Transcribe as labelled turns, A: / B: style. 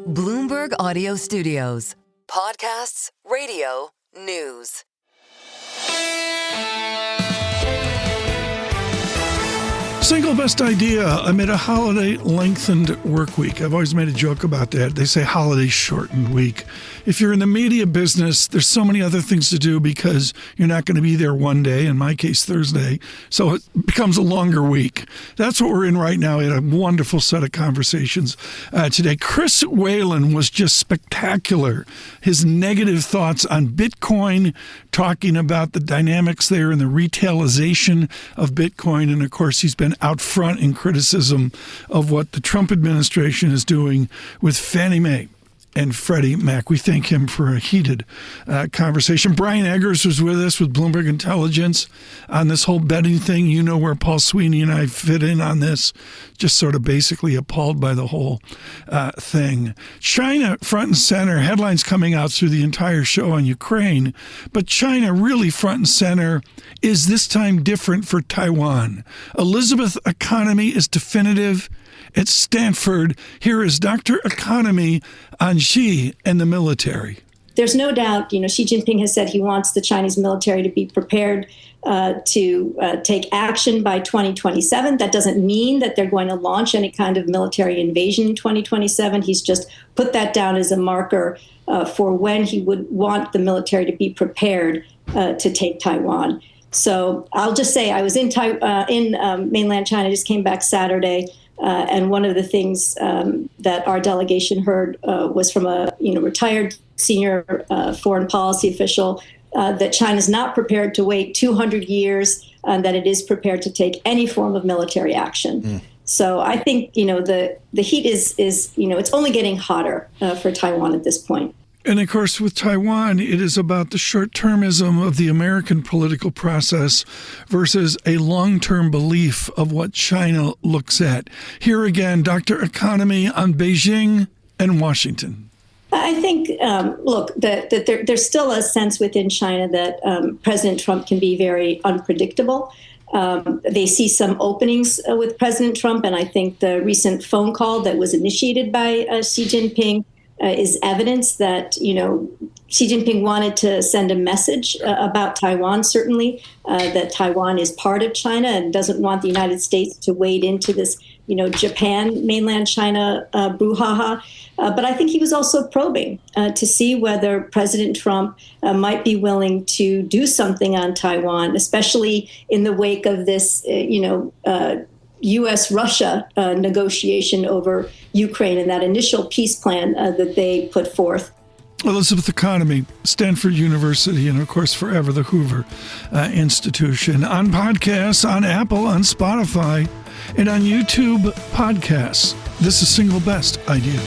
A: Bloomberg Audio Studios. Podcasts, radio, news.
B: Single best idea amid a holiday-lengthened work week. I've always made a joke about that. They say holiday-shortened week. If you're in the media business, there's so many other things to do because you're not going to be there one day, in my case, Thursday. So it becomes a longer week. That's what we're in right now. We had a wonderful set of conversations today. Chris Whalen was just spectacular. His negative thoughts on Bitcoin, talking about the dynamics there and the retailization of Bitcoin. And, of course, he's been out front in criticism of what the Trump administration is doing with Fannie Mae and Freddie Mac. We thank him for a heated conversation. Brian Eggers was with us with Bloomberg Intelligence on this whole betting thing. You know where Paul Sweeney and I fit in on this. Just sort of basically appalled by the whole thing. China front and center. Headlines coming out through the entire show on Ukraine. But China really front and center. Is this time different for Taiwan? Elizabeth Economy is definitive. At Stanford, here is Dr. Economy on Xi and the military.
C: There's no doubt, Xi Jinping has said he wants the Chinese military to be prepared to take action by 2027. That doesn't mean that they're going to launch any kind of military invasion in 2027. He's just put that down as a marker for when he would want the military to be prepared to take Taiwan. So I'll just say I was in mainland China, just came back Saturday. And one of the things that our delegation heard was from a retired senior foreign policy official that China's not prepared to wait 200 years and that it is prepared to take any form of military action. So I think, the heat is it's only getting hotter for Taiwan at this point.
B: And of course, with Taiwan, it is about the short-termism of the American political process versus a long-term belief of what China looks at. Here again, Dr. Economy on Beijing and Washington.
C: I think, that there's still a sense within China that President Trump can be very unpredictable. They see some openings with President Trump, and I think the recent phone call that was initiated by Xi Jinping is evidence that, Xi Jinping wanted to send a message about Taiwan, certainly, that Taiwan is part of China and doesn't want the United States to wade into this, Japan, mainland China brouhaha. But I think he was also probing to see whether President Trump might be willing to do something on Taiwan, especially in the wake of this, U.S.-Russia negotiation over Ukraine and that initial peace plan that they put forth.
B: Elizabeth Economy, Stanford University, and of course forever the Hoover Institution. On podcasts, on Apple, on Spotify, and on YouTube podcasts. This is Single Best Idea.